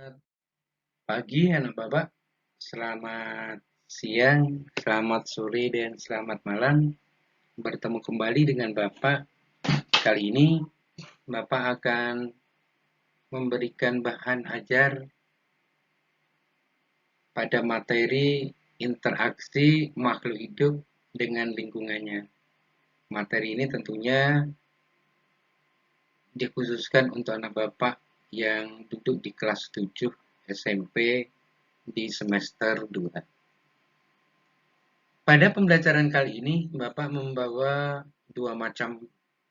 Selamat pagi anak Bapak, selamat siang, selamat sore, dan selamat malam. Bertemu kembali dengan Bapak. Kali ini Bapak akan memberikan bahan ajar pada materi interaksi makhluk hidup dengan lingkungannya. Materi ini tentunya dikhususkan untuk anak Bapak yang duduk di kelas 7 SMP di semester 2. Pada pembelajaran kali ini, Bapak membawa dua macam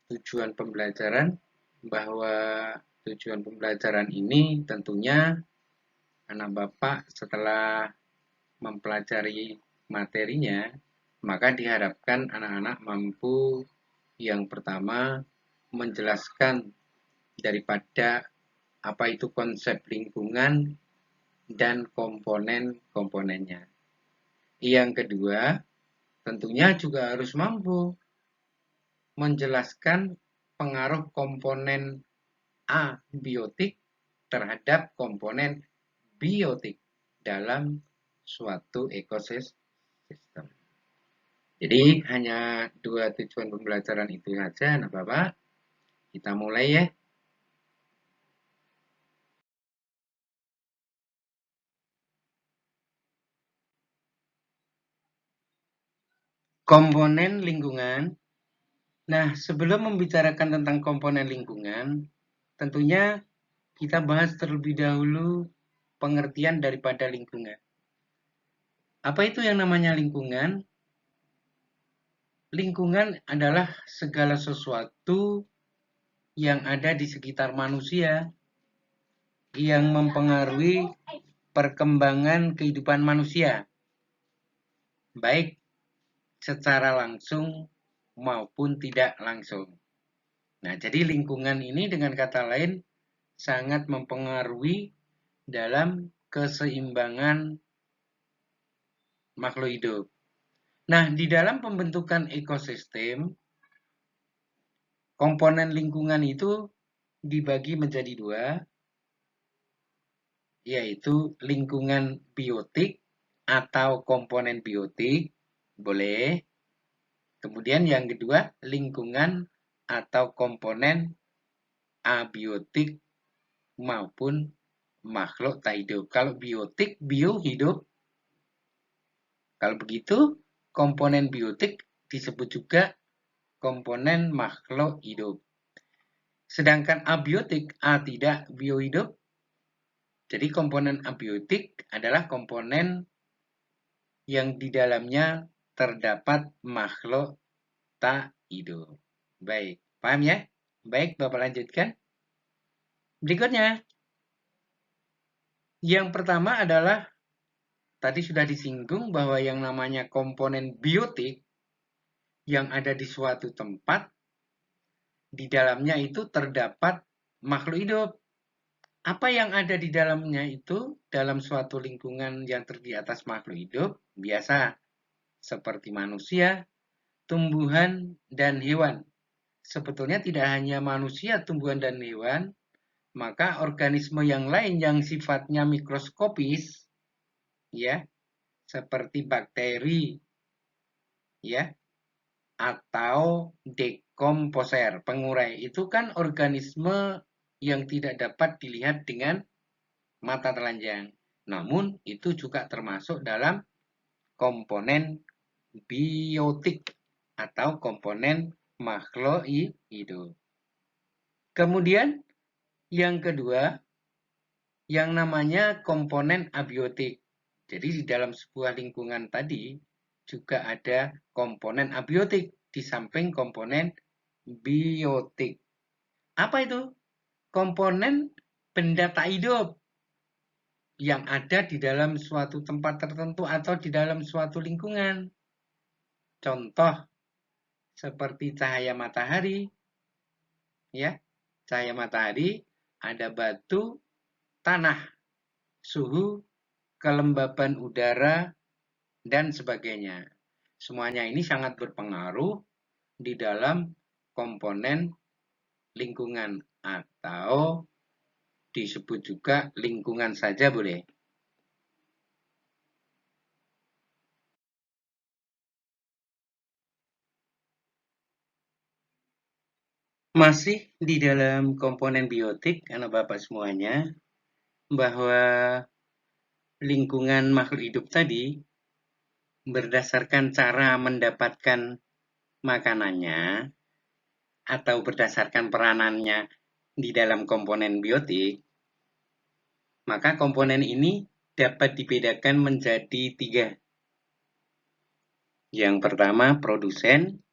tujuan pembelajaran, bahwa tujuan pembelajaran ini tentunya anak Bapak setelah mempelajari materinya, maka diharapkan anak-anak mampu yang pertama menjelaskan daripada apa itu konsep lingkungan dan komponen-komponennya. Yang kedua, tentunya juga harus mampu menjelaskan pengaruh komponen abiotik terhadap komponen biotik dalam suatu ekosistem. Jadi hanya dua tujuan pembelajaran itu saja, anak Bapak. Kita mulai ya. Komponen lingkungan. Nah, sebelum membicarakan tentang komponen lingkungan, tentunya kita bahas terlebih dahulu pengertian daripada lingkungan. Apa itu yang namanya lingkungan? Lingkungan adalah segala sesuatu yang ada di sekitar manusia yang mempengaruhi perkembangan kehidupan manusia, baik secara langsung maupun tidak langsung. Nah, jadi lingkungan ini dengan kata lain sangat mempengaruhi dalam keseimbangan makhluk hidup. Nah, di dalam pembentukan ekosistem, komponen lingkungan itu dibagi menjadi dua, yaitu lingkungan biotik atau komponen biotik, boleh. Kemudian yang kedua, lingkungan atau komponen abiotik maupun makhluk tak hidup. Kalau biotik, bio hidup. Kalau begitu, komponen biotik disebut juga komponen makhluk hidup. Sedangkan abiotik, A tidak, bio hidup. Jadi komponen abiotik adalah komponen yang di dalamnya terdapat makhluk tak hidup. Baik, paham ya? Baik, Bapak lanjutkan. Berikutnya, yang pertama adalah tadi sudah disinggung bahwa yang namanya komponen biotik yang ada di suatu tempat, di dalamnya itu terdapat makhluk hidup. Apa yang ada di dalamnya itu dalam suatu lingkungan yang terdiri atas makhluk hidup, biasa seperti manusia, tumbuhan, dan hewan. Sebetulnya tidak hanya manusia, tumbuhan, dan hewan, maka organisme yang lain yang sifatnya mikroskopis, ya, seperti bakteri, ya, atau dekomposer, pengurai, itu kan organisme yang tidak dapat dilihat dengan mata telanjang. Namun itu juga termasuk dalam komponen biotik atau komponen makhluk hidup. Kemudian yang kedua, yang namanya komponen abiotik. Jadi di dalam sebuah lingkungan tadi juga ada komponen abiotik di samping komponen biotik. Apa itu? Komponen benda tak hidup yang ada di dalam suatu tempat tertentu atau di dalam suatu lingkungan. Contoh seperti cahaya matahari, ya. Cahaya matahari, ada batu, tanah, suhu, kelembaban udara, dan sebagainya. Semuanya ini sangat berpengaruh di dalam komponen lingkungan atau disebut juga lingkungan saja boleh. Masih di dalam komponen biotik, anak Bapak semuanya, bahwa lingkungan makhluk hidup tadi berdasarkan cara mendapatkan makanannya atau berdasarkan peranannya di dalam komponen biotik, maka komponen ini dapat dibedakan menjadi 3. Yang pertama produsen,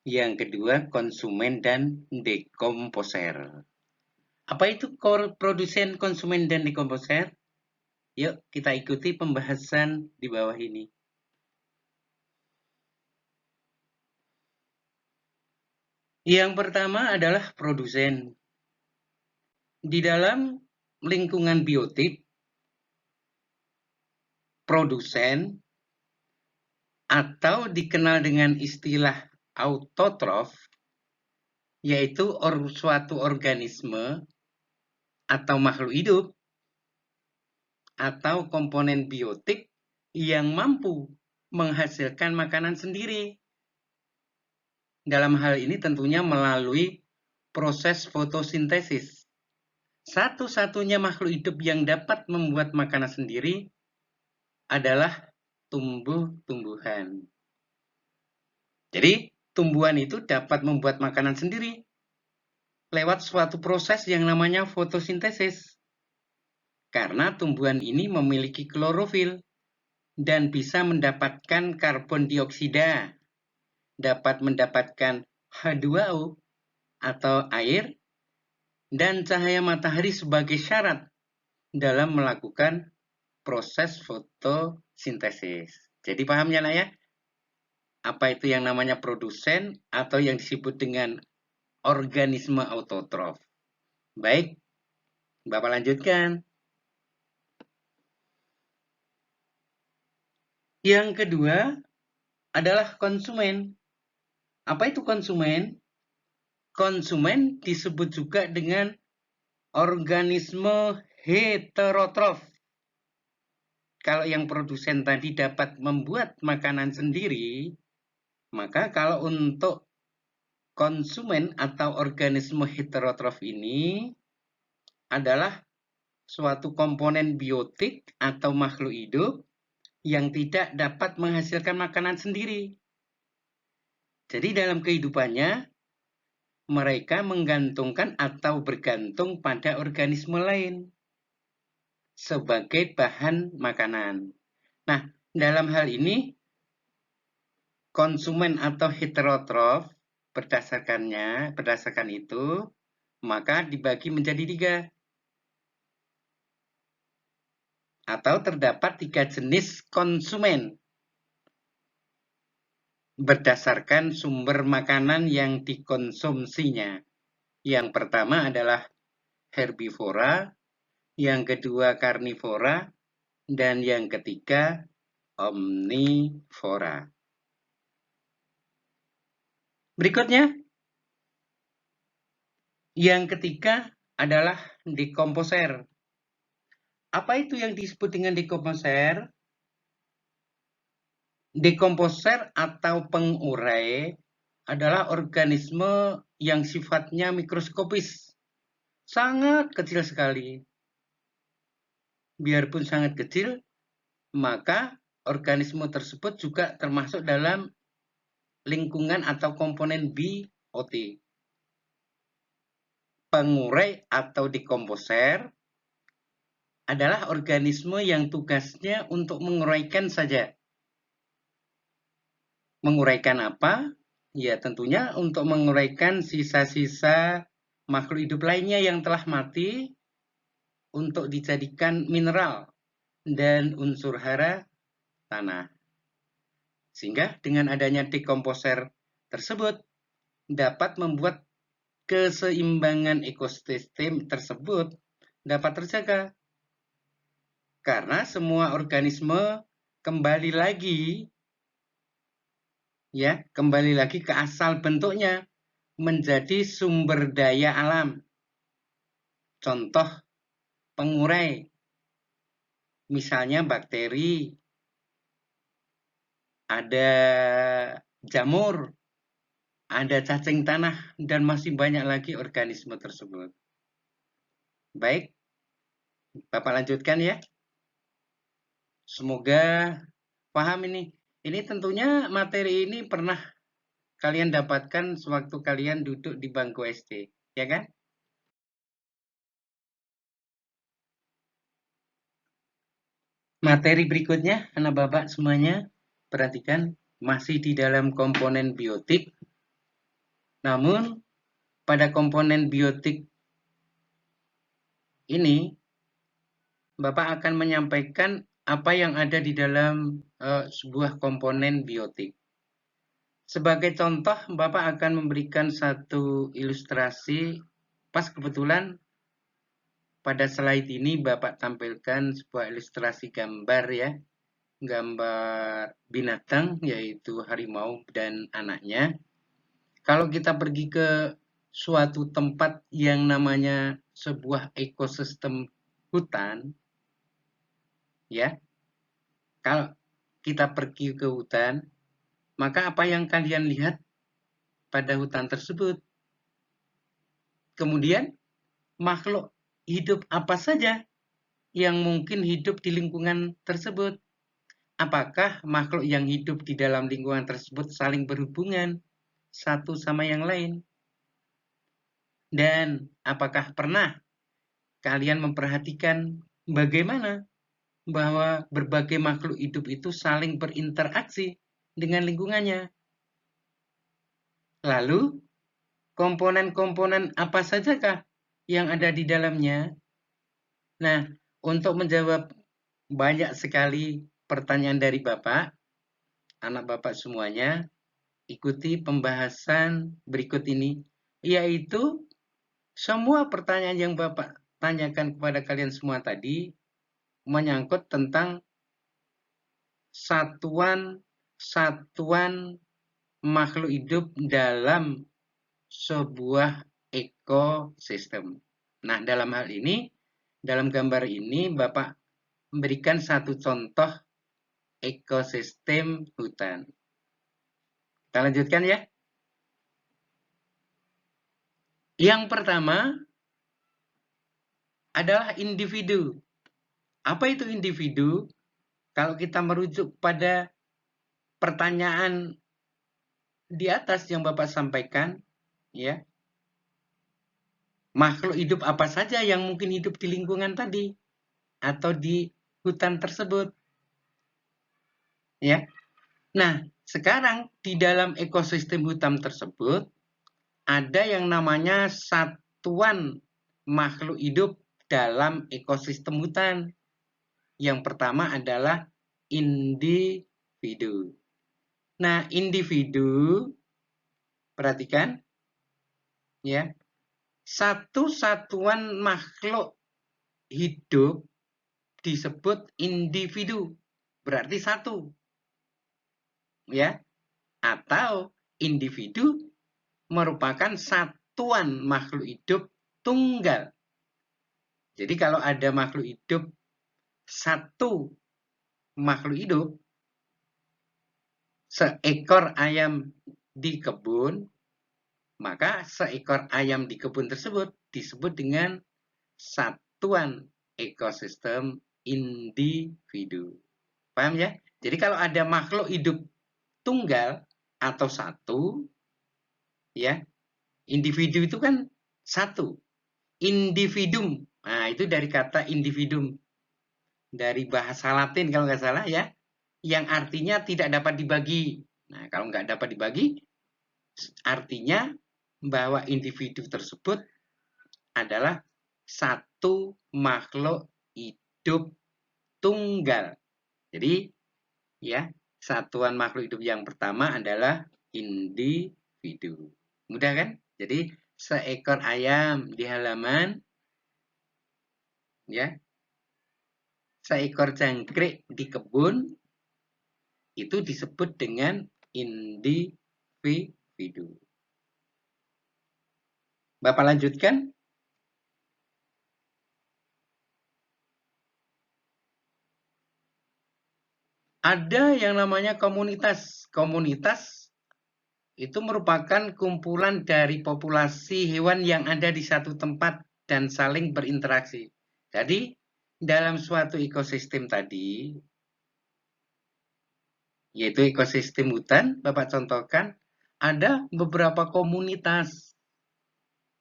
yang kedua konsumen, dan dekomposer. Apa itu produsen, konsumen, dan dekomposer? Yuk kita ikuti pembahasan di bawah ini. Yang pertama adalah produsen. Di dalam lingkungan biotik, produsen atau dikenal dengan istilah autotrof, yaitu suatu organisme atau makhluk hidup atau komponen biotik yang mampu menghasilkan makanan sendiri. Dalam hal ini tentunya melalui proses fotosintesis. Satu-satunya makhluk hidup yang dapat membuat makanan sendiri adalah tumbuh-tumbuhan. Jadi, tumbuhan itu dapat membuat makanan sendiri lewat suatu proses yang namanya fotosintesis. Karena tumbuhan ini memiliki klorofil dan bisa mendapatkan karbon dioksida, dapat mendapatkan H2O atau air, dan cahaya matahari sebagai syarat dalam melakukan proses fotosintesis. Jadi paham ya, Nak ya? Apa itu yang namanya produsen atau yang disebut dengan organisme autotrof. Baik, Bapak lanjutkan. Yang kedua adalah konsumen. Apa itu konsumen? Konsumen disebut juga dengan organisme heterotrof. Kalau yang produsen tadi dapat membuat makanan sendiri, maka kalau untuk konsumen atau organisme heterotrof ini adalah suatu komponen biotik atau makhluk hidup yang tidak dapat menghasilkan makanan sendiri. Jadi dalam kehidupannya, mereka menggantungkan atau bergantung pada organisme lain sebagai bahan makanan. Nah, dalam hal ini, konsumen atau heterotrof berdasarkan itu, maka dibagi menjadi 3. Atau terdapat 3 jenis konsumen berdasarkan sumber makanan yang dikonsumsinya. Yang pertama adalah herbivora, yang kedua karnivora, dan yang ketiga omnivora. Berikutnya, yang ketiga adalah dekomposer. Apa itu yang disebut dengan dekomposer? Dekomposer atau pengurai adalah organisme yang sifatnya mikroskopis, sangat kecil sekali. Biarpun sangat kecil, maka organisme tersebut juga termasuk dalam lingkungan atau komponen BOT. Pengurai atau dekomposer adalah organisme yang tugasnya untuk menguraikan saja. Menguraikan apa? Ya tentunya untuk menguraikan sisa-sisa makhluk hidup lainnya yang telah mati untuk dijadikan mineral dan unsur hara tanah. Sehingga dengan adanya dekomposer tersebut dapat membuat keseimbangan ekosistem tersebut dapat terjaga. Karena semua organisme kembali lagi ke asal bentuknya, menjadi sumber daya alam. contoh pengurai, misalnya bakteri, ada jamur, ada cacing tanah, dan masih banyak lagi organisme tersebut. Baik, Bapak lanjutkan ya. Semoga paham ini. Ini tentunya materi ini pernah kalian dapatkan sewaktu kalian duduk di bangku SD, ya kan? Materi berikutnya, anak bapak semuanya, perhatikan, masih di dalam komponen biotik. Namun, pada komponen biotik ini, Bapak akan menyampaikan apa yang ada di dalam sebuah komponen biotik. Sebagai contoh, Bapak akan memberikan satu ilustrasi. Pas kebetulan pada slide ini Bapak tampilkan sebuah ilustrasi gambar ya. Gambar binatang yaitu harimau dan anaknya. Kalau kita pergi ke suatu tempat yang namanya sebuah ekosistem hutan, ya, kalau kita pergi ke hutan, maka apa yang kalian lihat pada hutan tersebut? Kemudian makhluk hidup apa saja yang mungkin hidup di lingkungan tersebut? Apakah makhluk yang hidup di dalam lingkungan tersebut saling berhubungan satu sama yang lain? Dan apakah pernah kalian memperhatikan bagaimana bahwa berbagai makhluk hidup itu saling berinteraksi dengan lingkungannya? Lalu, komponen-komponen apa sajakah yang ada di dalamnya? Nah, untuk menjawab banyak sekali pertanyaan dari Bapak, anak Bapak semuanya, ikuti pembahasan berikut ini, yaitu semua pertanyaan yang Bapak tanyakan kepada kalian semua tadi menyangkut tentang satuan-satuan makhluk hidup dalam sebuah ekosistem. Nah, dalam hal ini, dalam gambar ini, Bapak memberikan satu contoh ekosistem hutan. Kita lanjutkan ya. Yang pertama adalah individu. Apa itu individu? Kalau kita merujuk pada pertanyaan di atas yang Bapak sampaikan, ya, makhluk hidup apa saja yang mungkin hidup di lingkungan tadi atau di hutan tersebut, ya. Nah, sekarang di dalam ekosistem hutan tersebut ada yang namanya satuan makhluk hidup dalam ekosistem hutan. Yang pertama adalah individu. Nah, individu, perhatikan, ya, satu satuan makhluk hidup disebut individu, berarti satu, ya, atau individu merupakan satuan makhluk hidup tunggal. Jadi kalau ada makhluk hidup, satu makhluk hidup, seekor ayam di kebun, maka seekor ayam di kebun tersebut disebut dengan satuan ekosistem individu. Paham ya? Jadi kalau ada makhluk hidup tunggal atau satu, ya, individu itu kan satu. Individuum, nah itu dari kata individuum, dari bahasa Latin kalau nggak salah ya, yang artinya tidak dapat dibagi. Nah kalau nggak dapat dibagi, artinya bahwa individu tersebut adalah satu makhluk hidup tunggal. Jadi ya, satuan makhluk hidup yang pertama adalah individu. Mudah kan? Jadi seekor ayam di halaman, ya, seekor jangkrik di kebun, itu disebut dengan individu. Bapak lanjutkan. Ada yang namanya komunitas. Komunitas itu merupakan kumpulan dari populasi hewan yang ada di satu tempat dan saling berinteraksi. Jadi, dalam suatu ekosistem tadi, yaitu ekosistem hutan, Bapak contohkan, ada beberapa komunitas.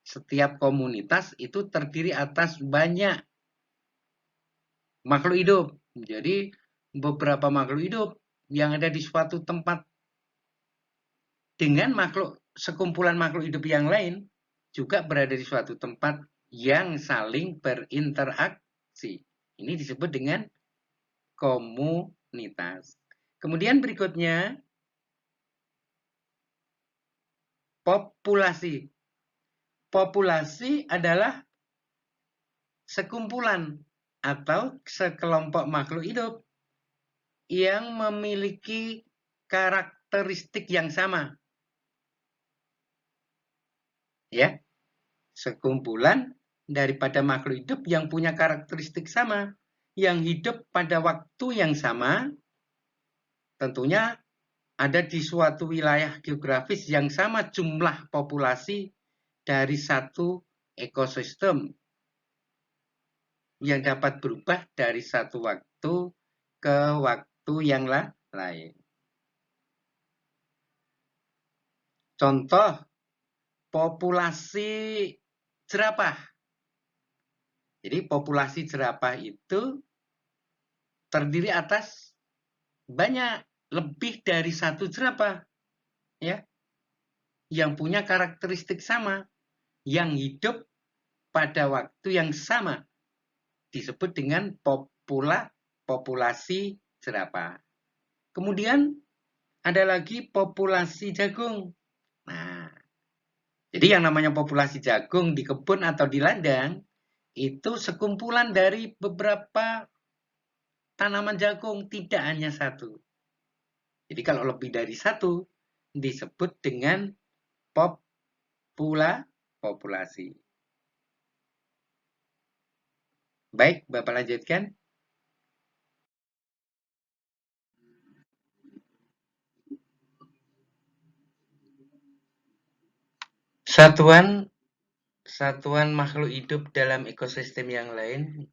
Setiap komunitas itu terdiri atas banyak makhluk hidup. Jadi, beberapa makhluk hidup yang ada di suatu tempat dengan sekumpulan makhluk hidup yang lain juga berada di suatu tempat yang saling berinteraksi. Ini disebut dengan komunitas. Kemudian berikutnya, populasi. Populasi adalah sekumpulan atau sekelompok makhluk hidup yang memiliki karakteristik yang sama. Ya, sekumpulan daripada makhluk hidup yang punya karakteristik sama, yang hidup pada waktu yang sama, tentunya ada di suatu wilayah geografis yang sama jumlah populasi dari satu ekosistem yang dapat berubah dari satu waktu ke waktu yang lain. Contoh, populasi jerapah. Jadi populasi jerapah itu terdiri atas banyak, lebih dari satu jerapah, ya, yang punya karakteristik sama, yang hidup pada waktu yang sama, disebut dengan populasi jerapah. Kemudian ada lagi populasi jagung. Nah, jadi yang namanya populasi jagung di kebun atau di ladang itu sekumpulan dari beberapa tanaman jagung, tidak hanya satu. Jadi kalau lebih dari satu disebut dengan populasi. Baik, Bapak lanjutkan. Satuan makhluk hidup dalam ekosistem yang lain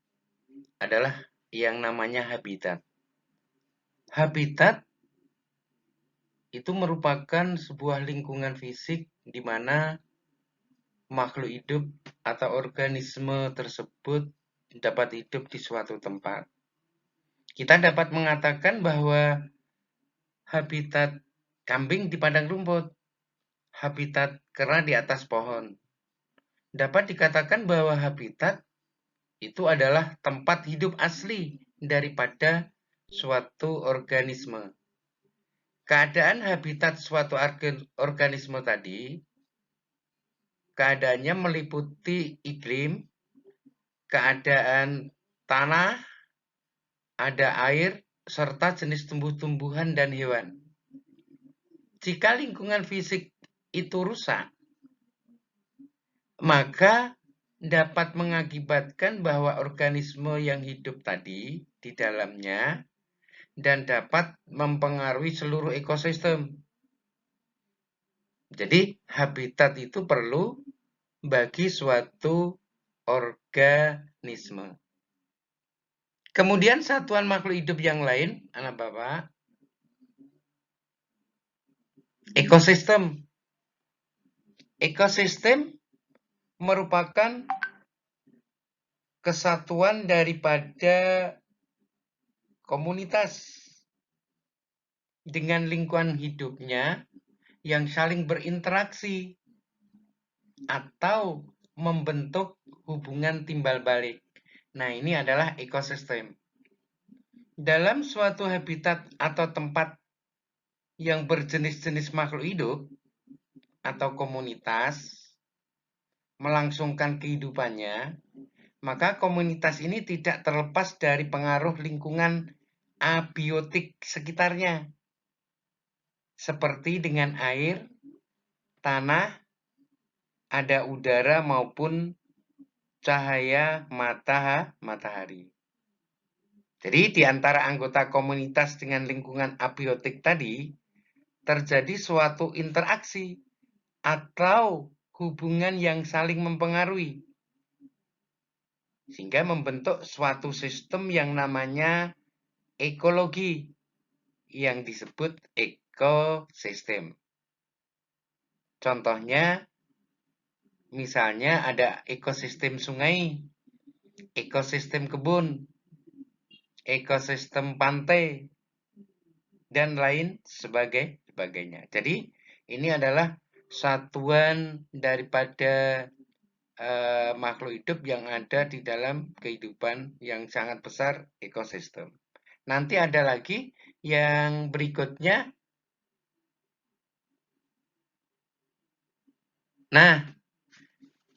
adalah yang namanya habitat. Habitat itu merupakan sebuah lingkungan fisik di mana makhluk hidup atau organisme tersebut dapat hidup di suatu tempat. Kita dapat mengatakan bahwa habitat kambing di padang rumput, habitat kera di atas pohon. Dapat dikatakan bahwa habitat itu adalah tempat hidup asli daripada suatu organisme. Keadaan habitat suatu organisme tadi, keadaannya meliputi iklim, keadaan tanah, ada air, serta jenis tumbuh-tumbuhan dan hewan. Jika lingkungan fisik itu rusak, maka dapat mengakibatkan bahwa organisme yang hidup tadi di dalamnya dan dapat mempengaruhi seluruh ekosistem. Jadi, habitat itu perlu bagi suatu organisme. Kemudian satuan makhluk hidup yang lain, anak Bapak, ekosistem. Ekosistem merupakan kesatuan daripada komunitas dengan lingkungan hidupnya yang saling berinteraksi atau membentuk hubungan timbal balik. Nah, ini adalah ekosistem. Dalam suatu habitat atau tempat yang berjenis-jenis makhluk hidup atau komunitas melangsungkan kehidupannya, maka komunitas ini tidak terlepas dari pengaruh lingkungan abiotik sekitarnya, seperti dengan air, tanah, ada udara maupun cahaya matahari. Jadi di antara anggota komunitas dengan lingkungan abiotik tadi, terjadi suatu interaksi atau hubungan yang saling mempengaruhi, sehingga membentuk suatu sistem yang namanya ekologi, yang disebut ekosistem. Contohnya, misalnya ada ekosistem sungai, ekosistem kebun, ekosistem pantai, dan lain sebagainya. Jadi, ini adalah satuan daripada makhluk hidup yang ada di dalam kehidupan yang sangat besar, ekosistem. Nanti ada lagi yang berikutnya. Nah,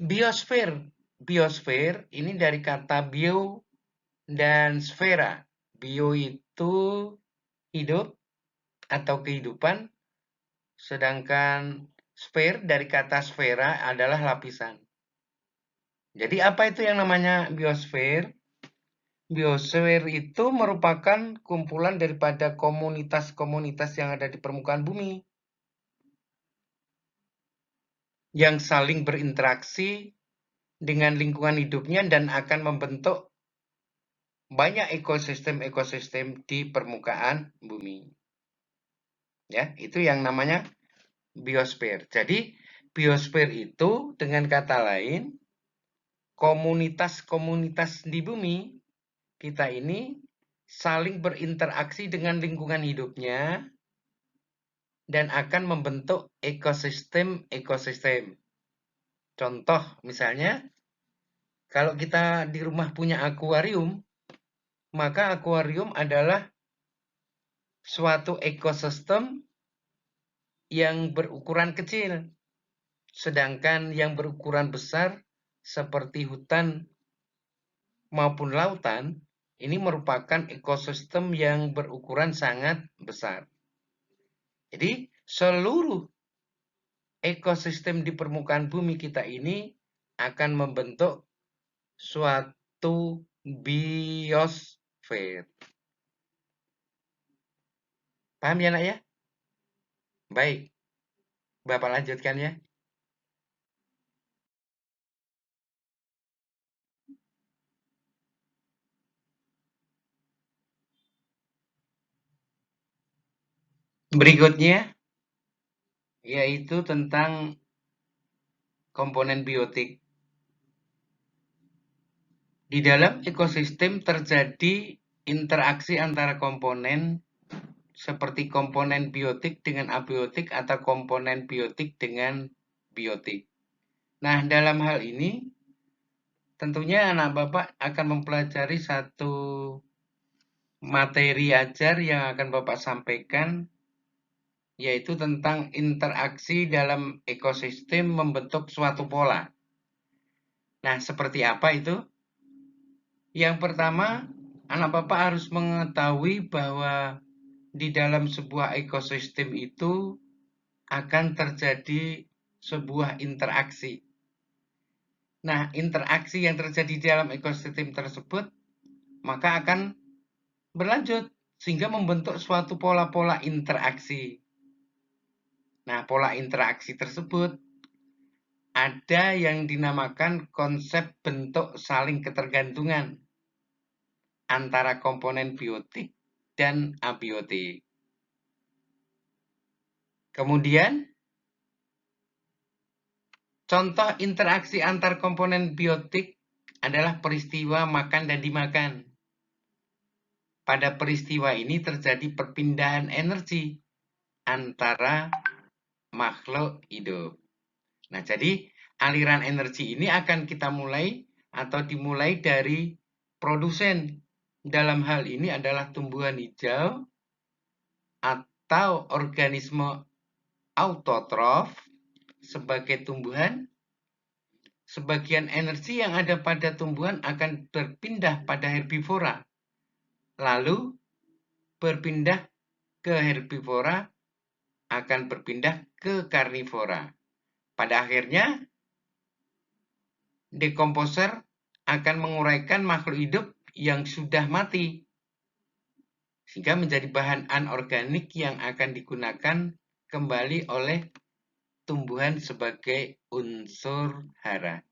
biosfer. Biosfer ini dari kata bio dan sfera. Bio itu hidup atau kehidupan, sedangkan sphere dari kata sfera adalah lapisan. Jadi apa itu yang namanya biosfer? Biosfer itu merupakan kumpulan daripada komunitas-komunitas yang ada di permukaan bumi yang saling berinteraksi dengan lingkungan hidupnya dan akan membentuk banyak ekosistem-ekosistem di permukaan bumi. Ya, itu yang namanya biosfer. Jadi, biosfer itu dengan kata lain komunitas-komunitas di bumi kita ini saling berinteraksi dengan lingkungan hidupnya dan akan membentuk ekosistem-ekosistem. Contoh misalnya, kalau kita di rumah punya akuarium, maka akuarium adalah suatu ekosistem yang berukuran kecil. Sedangkan yang berukuran besar seperti hutan maupun lautan, ini merupakan ekosistem yang berukuran sangat besar. Jadi, seluruh ekosistem di permukaan bumi kita ini akan membentuk suatu biosfer. Paham ya, nak ya? Baik, Bapak lanjutkan ya. Berikutnya, yaitu tentang komponen biotik. Di dalam ekosistem terjadi interaksi antara komponen seperti komponen biotik dengan abiotik atau komponen biotik dengan biotik. Nah, dalam hal ini tentunya anak Bapak akan mempelajari satu materi ajar yang akan Bapak sampaikan, yaitu tentang interaksi dalam ekosistem membentuk suatu pola. Nah, seperti apa itu? Yang pertama, anak Bapak harus mengetahui bahwa di dalam sebuah ekosistem itu akan terjadi sebuah interaksi. Nah, interaksi yang terjadi di dalam ekosistem tersebut maka akan berlanjut sehingga membentuk suatu pola-pola interaksi. Nah, pola interaksi tersebut ada yang dinamakan konsep bentuk saling ketergantungan antara komponen biotik dan abiotik. Kemudian, contoh interaksi antar komponen biotik adalah peristiwa makan dan dimakan. Pada peristiwa ini terjadi perpindahan energi antara makhluk hidup. Nah, jadi aliran energi ini akan kita mulai atau dimulai dari produsen. Dalam hal ini adalah tumbuhan hijau atau organisme autotrof sebagai tumbuhan. Sebagian energi yang ada pada tumbuhan akan berpindah pada herbivora, lalu berpindah ke herbivora akan berpindah ke karnivora. Pada akhirnya, dekomposer akan menguraikan makhluk hidup yang sudah mati sehingga menjadi bahan anorganik yang akan digunakan kembali oleh tumbuhan sebagai unsur hara.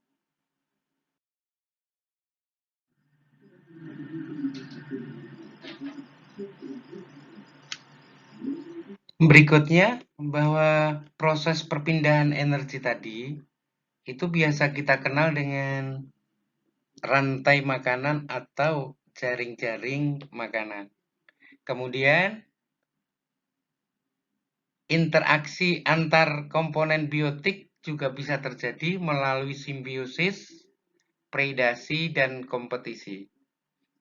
Berikutnya, bahwa proses perpindahan energi tadi itu biasa kita kenal dengan rantai makanan atau jaring-jaring makanan. Kemudian, interaksi antar komponen biotik juga bisa terjadi melalui simbiosis, predasi, dan kompetisi.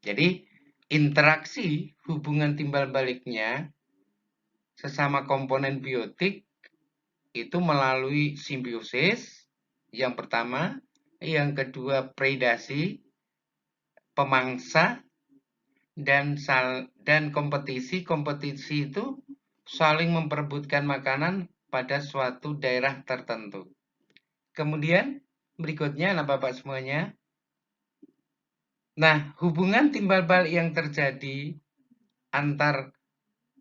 Jadi, interaksi hubungan timbal baliknya sesama komponen biotik itu melalui simbiosis, yang pertama, yang kedua predasi, pemangsa, dan kompetisi. Kompetisi itu saling memperebutkan makanan pada suatu daerah tertentu. Kemudian berikutnya, nah Bapak semuanya. Nah, hubungan timbal balik yang terjadi antar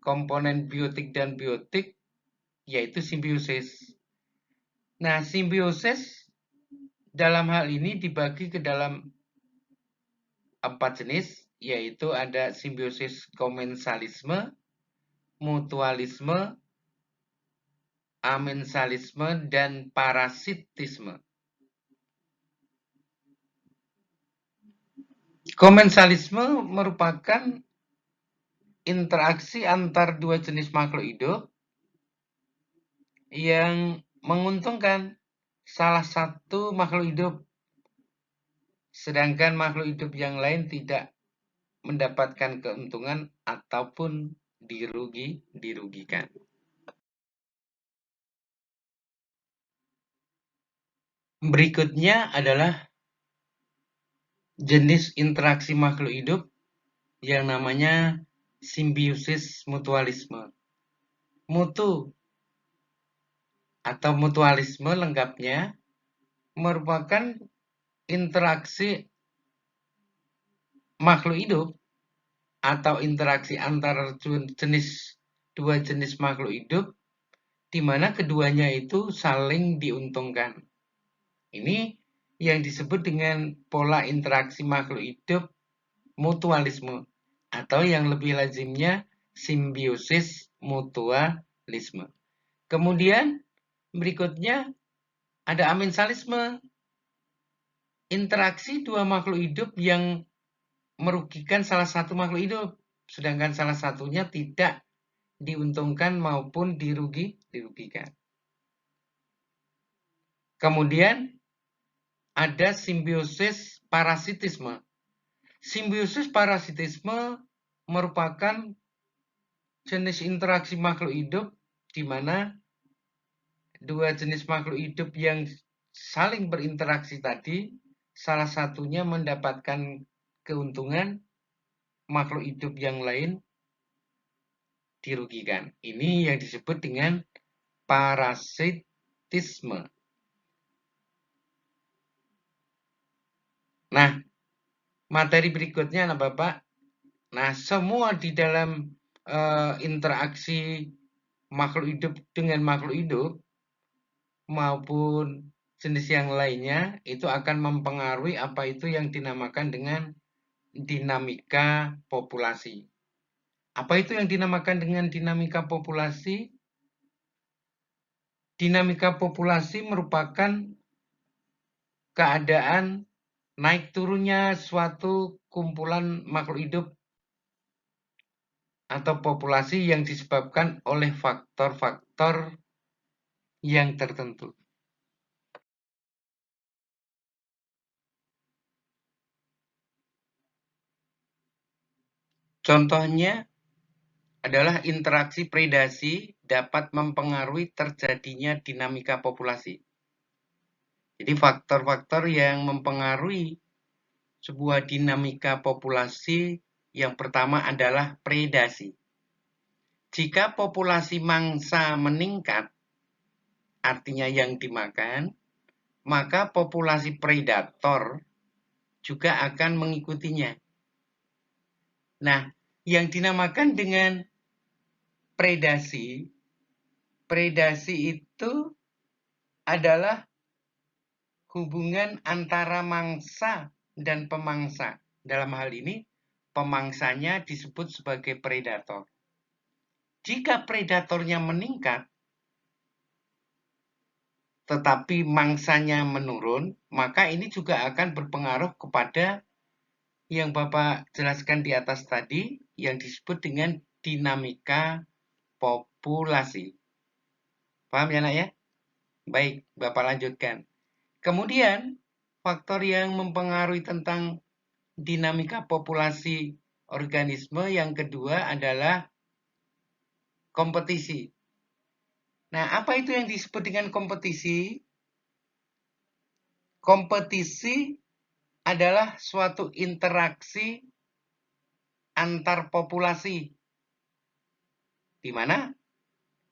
komponen biotik dan biotik yaitu simbiosis. Nah, simbiosis dalam hal ini dibagi ke dalam 4 jenis, yaitu ada simbiosis komensalisme, mutualisme, amensalisme, dan parasitisme. Komensalisme merupakan interaksi antar dua jenis makhluk hidup yang menguntungkan salah satu makhluk hidup, sedangkan makhluk hidup yang lain tidak mendapatkan keuntungan ataupun dirugikan. Berikutnya adalah jenis interaksi makhluk hidup yang namanya simbiosis mutualisme. Mutu atau mutualisme lengkapnya merupakan interaksi makhluk hidup atau interaksi antara dua jenis makhluk hidup di mana keduanya itu saling diuntungkan. Ini yang disebut dengan pola interaksi makhluk hidup mutualisme atau yang lebih lazimnya simbiosis mutualisme. Kemudian berikutnya ada amensalisme, interaksi dua makhluk hidup yang merugikan salah satu makhluk hidup, sedangkan salah satunya tidak diuntungkan maupun dirugikan. Kemudian ada simbiosis parasitisme. Simbiosis parasitisme merupakan jenis interaksi makhluk hidup di mana dua jenis makhluk hidup yang saling berinteraksi tadi, salah satunya mendapatkan keuntungan, makhluk hidup yang lain dirugikan. Ini yang disebut dengan parasitisme. Nah, materi berikutnya, nah Bapak. Nah, semua di dalam interaksi makhluk hidup dengan makhluk hidup maupun jenis yang lainnya itu akan mempengaruhi apa itu yang dinamakan dengan dinamika populasi. Apa itu yang dinamakan dengan dinamika populasi? Dinamika populasi merupakan keadaan naik turunnya suatu kumpulan makhluk hidup atau populasi yang disebabkan oleh faktor-faktor yang tertentu. Contohnya adalah interaksi predasi dapat mempengaruhi terjadinya dinamika populasi. Jadi faktor-faktor yang mempengaruhi sebuah dinamika populasi yang pertama adalah predasi. Jika populasi mangsa meningkat, artinya yang dimakan, maka populasi predator juga akan mengikutinya. Nah, yang dinamakan dengan predasi. Predasi itu adalah hubungan antara mangsa dan pemangsa. Dalam hal ini, pemangsanya disebut sebagai predator. Jika predatornya meningkat, tetapi mangsanya menurun, maka ini juga akan berpengaruh kepada yang Bapak jelaskan di atas tadi, yang disebut dengan dinamika populasi. Paham ya, Nak ya? Baik, Bapak lanjutkan. Kemudian, faktor yang mempengaruhi tentang dinamika populasi organisme yang kedua adalah kompetisi. Nah, apa itu yang disebut dengan kompetisi? Kompetisi adalah suatu interaksi antar populasi, di mana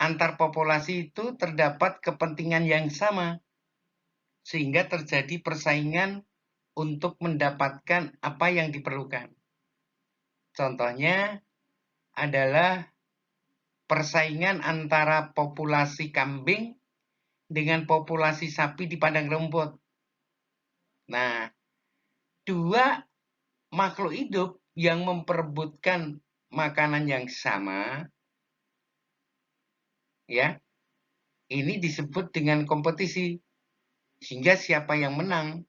antar populasi itu terdapat kepentingan yang sama, sehingga terjadi persaingan untuk mendapatkan apa yang diperlukan. Contohnya adalah persaingan antara populasi kambing dengan populasi sapi di padang rumput. Nah, dua makhluk hidup yang memperebutkan makanan yang sama, ya, ini disebut dengan kompetisi. Sehingga siapa yang menang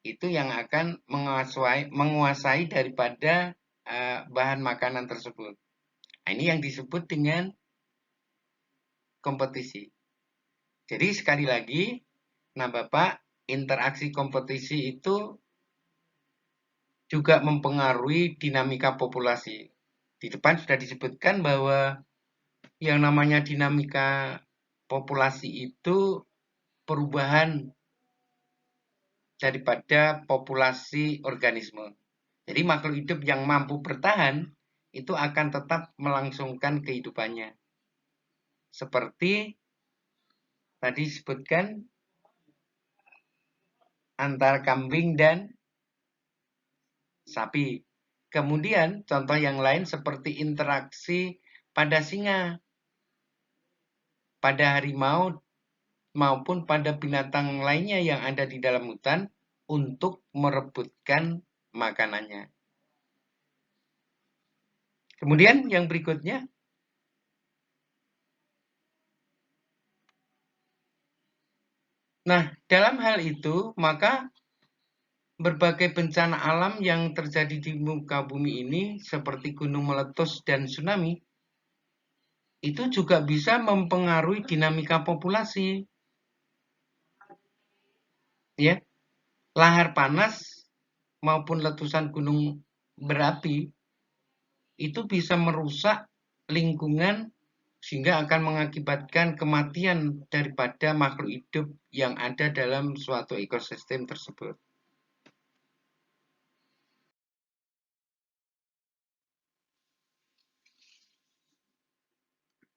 itu yang akan menguasai daripada bahan makanan tersebut. Nah, ini yang disebut dengan kompetisi. Jadi sekali lagi, nah Bapak, interaksi kompetisi itu juga mempengaruhi dinamika populasi. Di depan sudah disebutkan bahwa yang namanya dinamika populasi itu perubahan daripada populasi organisme. Jadi makhluk hidup yang mampu bertahan itu akan tetap melangsungkan kehidupannya. Seperti tadi disebutkan antara kambing dan sapi. Kemudian contoh yang lain seperti interaksi pada singa, pada harimau, maupun pada binatang lainnya yang ada di dalam hutan untuk merebutkan makanannya. Kemudian yang berikutnya, nah dalam hal itu maka berbagai bencana alam yang terjadi di muka bumi ini seperti gunung meletus dan tsunami itu juga bisa mempengaruhi dinamika populasi. Ya, lahar panas maupun letusan gunung berapi itu bisa merusak lingkungan sehingga akan mengakibatkan kematian daripada makhluk hidup yang ada dalam suatu ekosistem tersebut.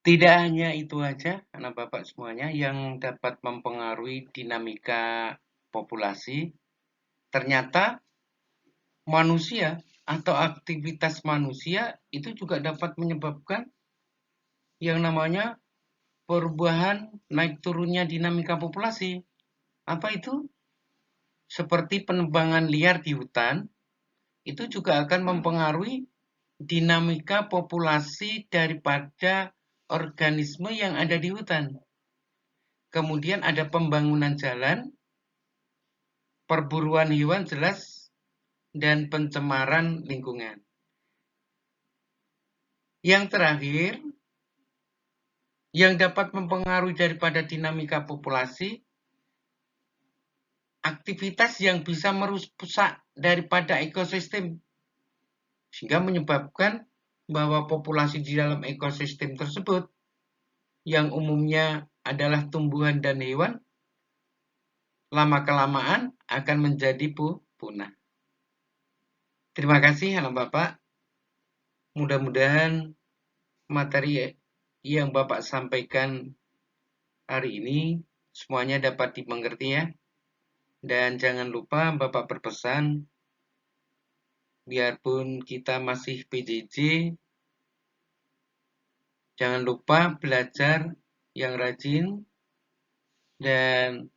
Tidak hanya itu saja, anak bapak semuanya, yang dapat mempengaruhi dinamika populasi. Ternyata manusia atau aktivitas manusia itu juga dapat menyebabkan yang namanya perubahan naik turunnya dinamika populasi. Apa itu? Seperti penebangan liar di hutan, itu juga akan mempengaruhi dinamika populasi daripada organisme yang ada di hutan. Kemudian ada pembangunan jalan, perburuan hewan jelas, dan pencemaran lingkungan. Yang terakhir, yang dapat mempengaruhi daripada dinamika populasi, aktivitas yang bisa merusak daripada ekosistem, sehingga menyebabkan bahwa populasi di dalam ekosistem tersebut, yang umumnya adalah tumbuhan dan hewan, lama-kelamaan akan menjadi punah. Terima kasih anak Bapak. Mudah-mudahan materi yang Bapak sampaikan hari ini semuanya dapat dimengerti ya. Dan jangan lupa Bapak berpesan biarpun kita masih PJJ, jangan lupa belajar yang rajin, dan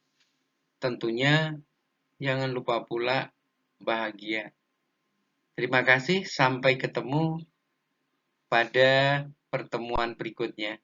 tentunya jangan lupa pula bahagia. Terima kasih, sampai ketemu pada pertemuan berikutnya.